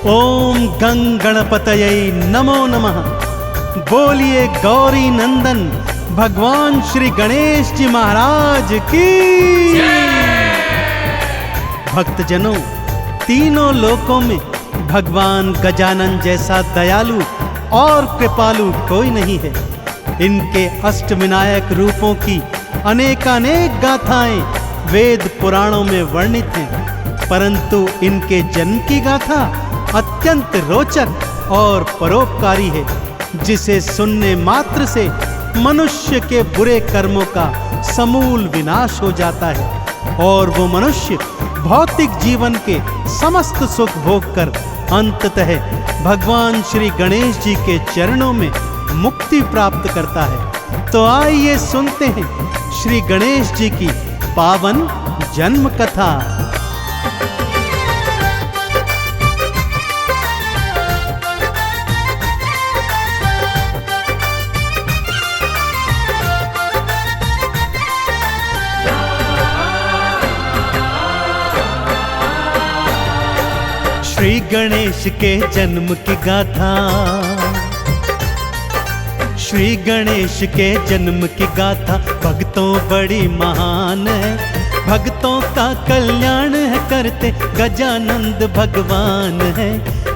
ओम गंग गणपतये नमो नमः। बोलिए गौरी नंदन भगवान श्री गणेश जी महाराज की। भक्तजनों, तीनों लोकों में भगवान गजानन जैसा दयालु और कृपालु कोई नहीं है। इनके अष्टविनायक रूपों की अनेकानेक गाथाएं वेद पुराणों में वर्णित हैं, परंतु इनके जन्म की गाथा अत्यंत रोचक और परोपकारी है, जिसे सुनने मात्र से मनुष्य के बुरे कर्मों का समूल विनाश हो जाता है और वो मनुष्य भौतिक जीवन के समस्त सुख भोग कर अंततः भगवान श्री गणेश जी के चरणों में मुक्ति प्राप्त करता है। तो आइए सुनते हैं श्री गणेश जी की पावन जन्म कथा। श्री गणेश के जन्म की गाथा। श्री गणेश के जन्म की गाथा भक्तों बड़ी महान है, भक्तों का कल्याण है करते गजानंद भगवान है,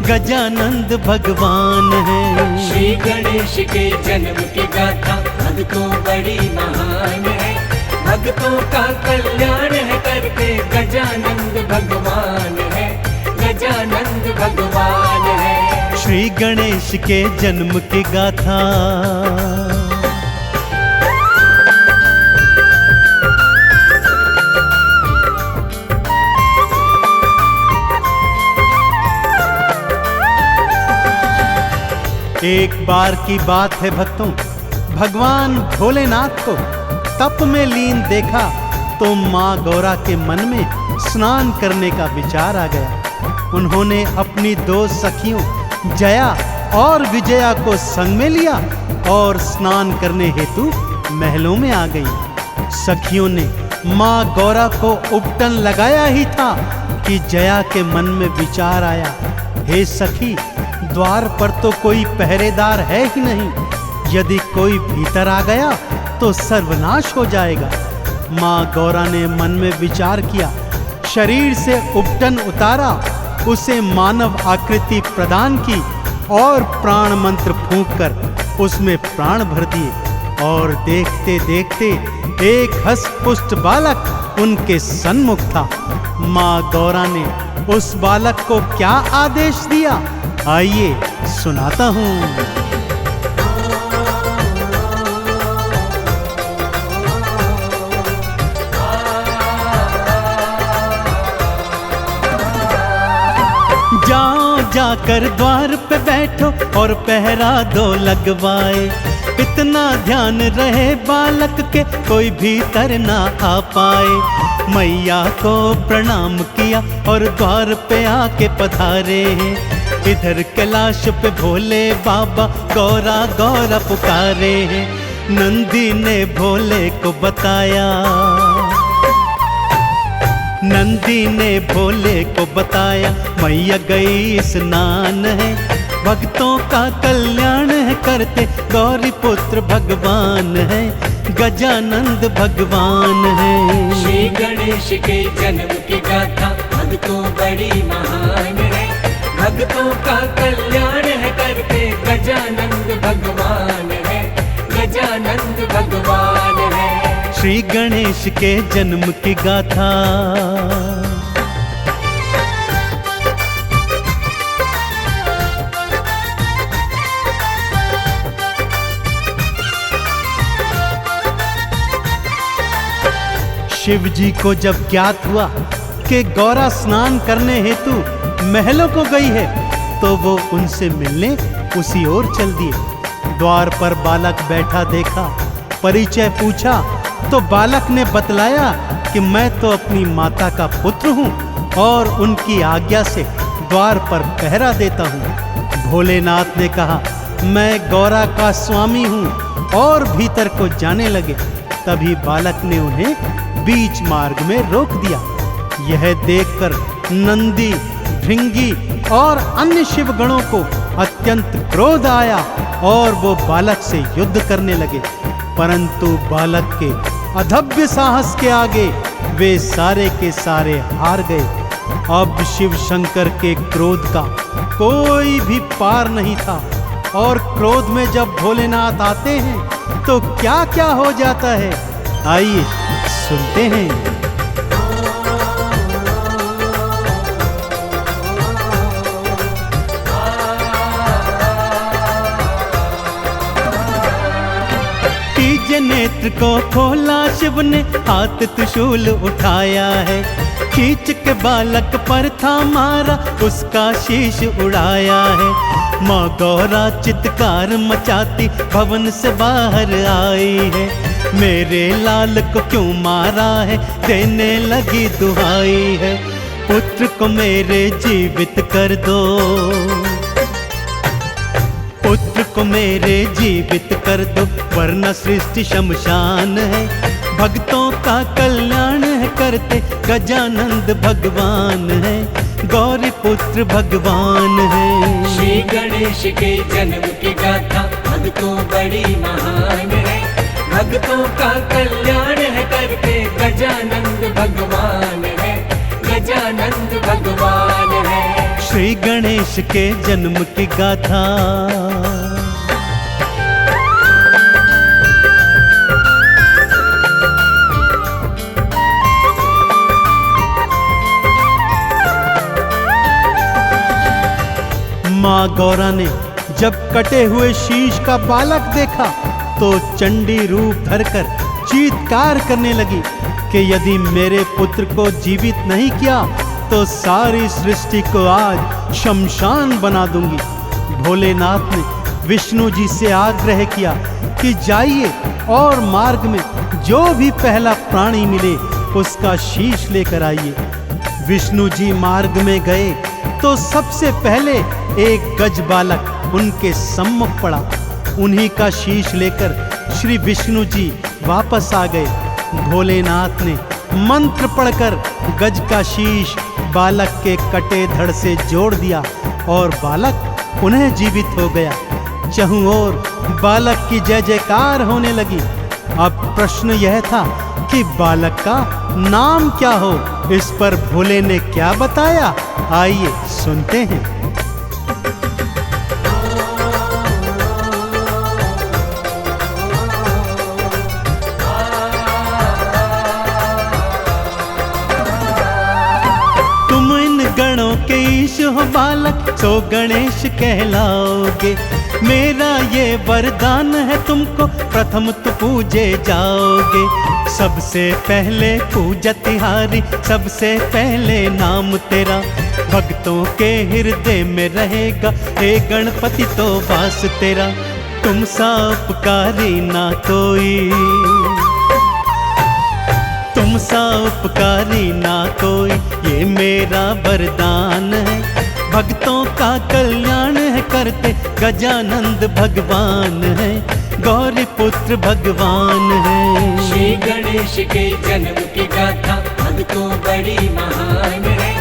गजानंद भगवान है। श्री गणेश के जन्म की गाथा भक्तों बड़ी महान है, भक्तों का कल्याण है करते गजानंद भगवान है, गजानंद भगवान है। श्री गणेश के जन्म की गाथा। एक बार की बात है भक्तों, भगवान भोलेनाथ को तप में लीन देखा तो माँ गौरा के मन में स्नान करने का विचार आ गया। उन्होंने अपनी दो सखियों जया और विजया को संग में लिया और स्नान करने हेतु महलों में आ गई। सखियों ने माँ गौरा को उपटन लगाया ही था कि जया के मन में विचार आया, हे सखी, द्वार पर तो कोई पहरेदार है ही नहीं, यदि कोई भीतर आ गया तो सर्वनाश हो जाएगा। माँ गौरा ने मन में विचार किया, शरीर से उपटन उतारा, उसे मानव आकृति प्रदान की और प्राण मंत्र फूंककर उसमें प्राण भर दिए और देखते देखते एक हष्ट-पुष्ट बालक उनके सन्मुख था। माँ गौरा ने उस बालक को क्या आदेश दिया, आइए सुनाता हूँ। जाओ जाकर द्वार पे बैठो और पहरा दो लगवाए, इतना ध्यान रहे बालक के कोई भीतर ना आ पाए। मैया को प्रणाम किया और द्वार पे आके पधारे हैं, इधर कैलाश पे भोले बाबा गौरा गौरा पुकारे हैं। नंदी ने भोले को बताया, नंदी ने भोले को बताया, मैया गई स्नान है, भक्तों का कल्याण है करते गौरी पुत्र भगवान है, गजानंद भगवान है। श्री गणेश के जन्म की गाथा भक्तों बड़ी महान है, भक्तों का कल्याण है करते गजानंद भगवान है, गजानंद भगवान है। श्री गणेश के जन्म की गाथा। शिव जी को जब ज्ञात हुआ कि गौरा स्नान करने हेतु महलों को गई है, तो वो उनसे मिलने उसी ओर चल दिए। द्वार पर बालक बैठा देखा, परिचय पूछा तो बालक ने बतलाया कि मैं तो अपनी माता का पुत्र हूँ और उनकी आज्ञा से द्वार पर पहरा देता हूँ। भोलेनाथ ने कहा, मैं गौरा का स्वामी हूँ, और भीतर को जाने लगे। तभी बालक ने उन्हें बीच मार्ग में रोक दिया। यह देखकर नंदी, भृंगी और अन्य शिव गणों को अत्यंत क्रोध आया और वो बालक से युद्ध करने लगे, परंतु बालक के अधभ्य साहस के आगे वे सारे के सारे हार गए। अब शिव शंकर के क्रोध का कोई भी पार नहीं था, और क्रोध में जब भोलेनाथ आते हैं तो क्या क्या हो जाता है, आइए सुनते हैं। तीजे नेत्र को खोला शिव ने, हाथ त्रिशूल उठाया है, खींच के बालक पर था मारा, उसका शीश उड़ाया है। माँ गौरा चित्कार मचाती भवन से बाहर आई है, मेरे लाल को क्यों मारा है, देने लगी दुहाई है। पुत्र को मेरे जीवित कर दो, पुत्र को मेरे जीवित कर दो, वरना सृष्टि शमशान है। भक्तों का कल्याण है करते गजानंद भगवान है, गौरी पुत्र भगवान है। श्री गणेश के जन्म की गाथा भक्तों बड़ी महान है, भक्तों का कल्याण है करते गजानंद भगवान है, गजानंद भगवान है। श्री गणेश के जन्म की गाथा। माँ गौरा ने जब कटे हुए शीश का बालक देखा तो चंडी रूप धरकर चीत्कार करने लगी कि यदि मेरे पुत्र को जीवित नहीं किया तो सारी सृष्टि को आज शमशान बना दूंगी। भोलेनाथ ने विष्णु जी से आग्रह किया कि जाइए और मार्ग में जो भी पहला प्राणी मिले उसका शीश लेकर आइए। विष्णु जी मार्ग में गए तो सबसे पहले एक गज बालक उनके सम्मुख पड़ा। उन्हीं का शीश लेकर श्री विष्णु जी वापस आ गए। भोलेनाथ ने मंत्र पढ़कर गज का शीश बालक के कटे धड़ से जोड़ दिया और बालक पुनः जीवित हो गया। चहुं ओर बालक की जय जयकार होने लगी। अब प्रश्न यह था कि बालक का नाम क्या हो। इस पर भोले ने क्या बताया, आइए सुनते हैं। तुम इन गणों के ईश हो बालक, सो गणेश कहलाओगे। मेरा ये वरदान है तुमको, प्रथम तो पूजे जाओगे। सबसे पहले पूजा तिहारी, सबसे पहले नाम तेरा भक्तों के हृदय में रहेगा। हे गणपति तो वास तेरा, तुम सा उपकारी ना कोई, तुम सा उपकारी ना कोई, ये मेरा वरदान है। भक्तों का कल्याण है करते गजानंद भगवान है, गौरी पुत्र भगवान है। श्री गणेश के जन्म की गाथा भक्तों बड़ी महान है,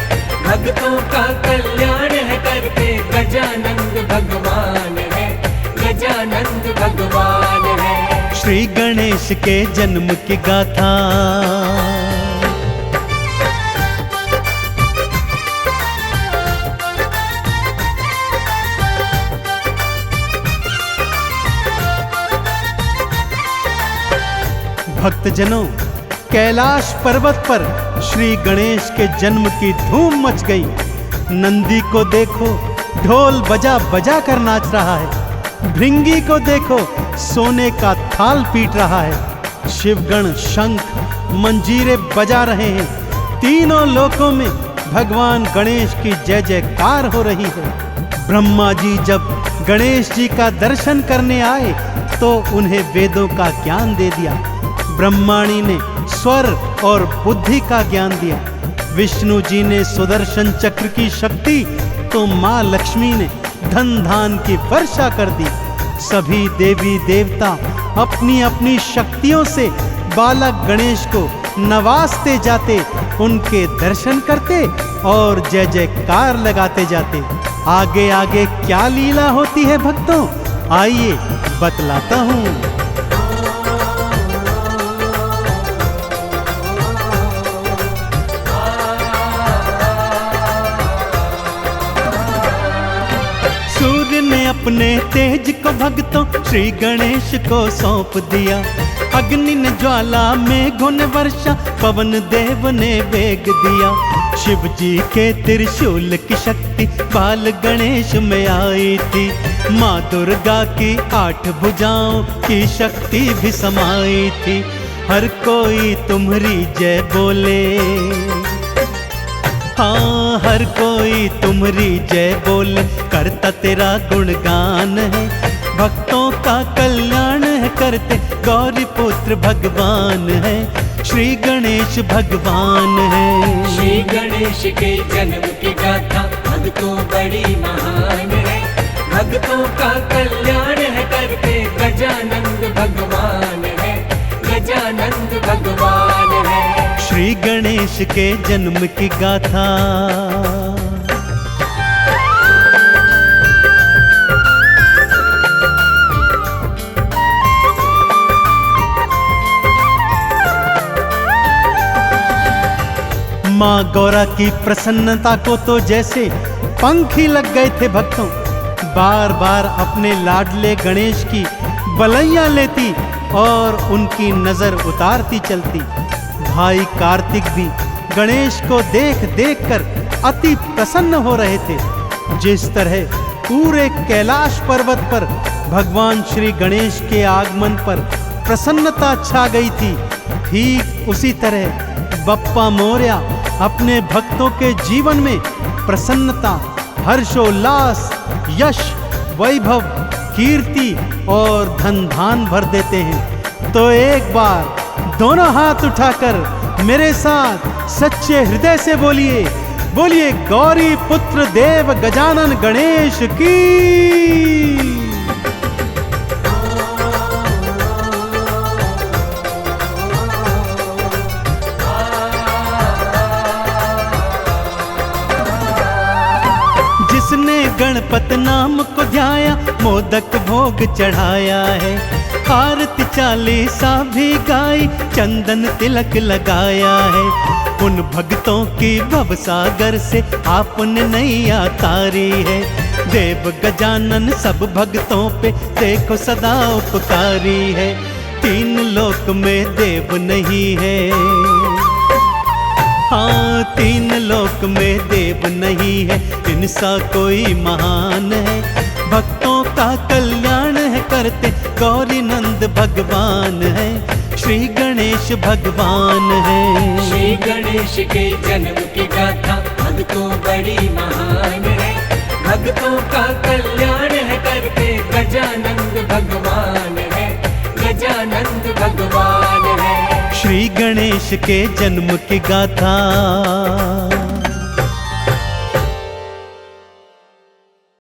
भक्तों का कल्याण है करते गजानंद भगवान है, गजानंद भगवान है। श्री गणेश के जन्म की गाथा। भक्तजनों, कैलाश पर्वत पर श्री गणेश के जन्म की धूम मच गई। नंदी को देखो ढोल बजा बजा कर नाच रहा है, भृंगी को देखो सोने का थाल पीट रहा है, शिवगण शंख मंजीरे बजा रहे हैं। तीनों लोकों में भगवान गणेश की जय जयकार हो रही है। ब्रह्मा जी जब गणेश जी का दर्शन करने आए तो उन्हें वेदों का ज्ञान दे दिया। ब्रह्माणी ने स्वर और बुद्धि का ज्ञान दिया। विष्णु जी ने सुदर्शन चक्र की शक्ति, तो माँ लक्ष्मी ने धन धान की वर्षा कर दी। सभी देवी देवता अपनी अपनी शक्तियों से बालक गणेश को नवाजते जाते उनके दर्शन करते और जय जयकार लगाते जाते। आगे आगे क्या लीला होती है भक्तों, आइए बतलाता हूँ। सूर्य ने अपने तेज को भक्तों श्री गणेश को सौंप दिया। अग्नि ने ज्वाला, मेघों ने वर्षा, पवन देव ने वेग दिया। शिव जी के त्रिशूल की शक्ति बाल गणेश में आई थी। माँ दुर्गा की 8 भुजाओं की शक्ति भी समाई थी। हर कोई तुम्हारी जय बोले, हाँ हर कोई तुम्हारी जय बोले, करता तेरा गुणगान है। भक्तों का कल्याण है करते, गौरी पुत्र भगवान है, श्री गणेश भगवान है। श्री गणेश के जन्म की गाथा भक्तों बड़ी महान है। भक्तों का कल्याण है करते, गजानंद भगवान है, गजानंद भगवान है। श्री गणेश के जन्म की गाथा। माँ गौरा की प्रसन्नता को तो जैसे पंख ही लग गए थे भक्तों। बार बार अपने लाडले गणेश की बलैया लेती और उनकी नजर उतारती चलती। भाई कार्तिक भी गणेश को देख देख कर अति प्रसन्न हो रहे थे। जिस तरह पूरे कैलाश पर्वत पर भगवान श्री गणेश के आगमन पर प्रसन्नता छा गई थी, ठीक उसी तरह बप्पा मोरया अपने भक्तों के जीवन में प्रसन्नता, हर्षोल्लास, यश, वैभव, कीर्ति और धन धान भर देते हैं। तो एक बार दोनों हाथ उठाकर मेरे साथ सच्चे हृदय से बोलिए, बोलिए गौरी पुत्र देव गजानन गणेश की। जिसने गणपत नाम को ध्याया, मोदक भोग चढ़ाया है। आरती चालीसा भी गाई, चंदन तिलक लगाया है। उन भक्तों की भवसागर से आपने नैया तारी है। देव गजानन सब भक्तों पे देखो सदा उपकारी है। 3 लोक में देव नहीं है, हाँ 3 लोक में देव नहीं है, इनसा कोई महान है। भक्तों का कल्याण है करते, गौरी नंद भगवान है, श्री गणेश भगवान है। श्री गणेश के जन्म की गाथा भक्तों बड़ी महान है। भक्तों का कल्याण है करते, गजानंद भगवान है, गजानंद भगवान है। श्री गणेश के जन्म की गाथा।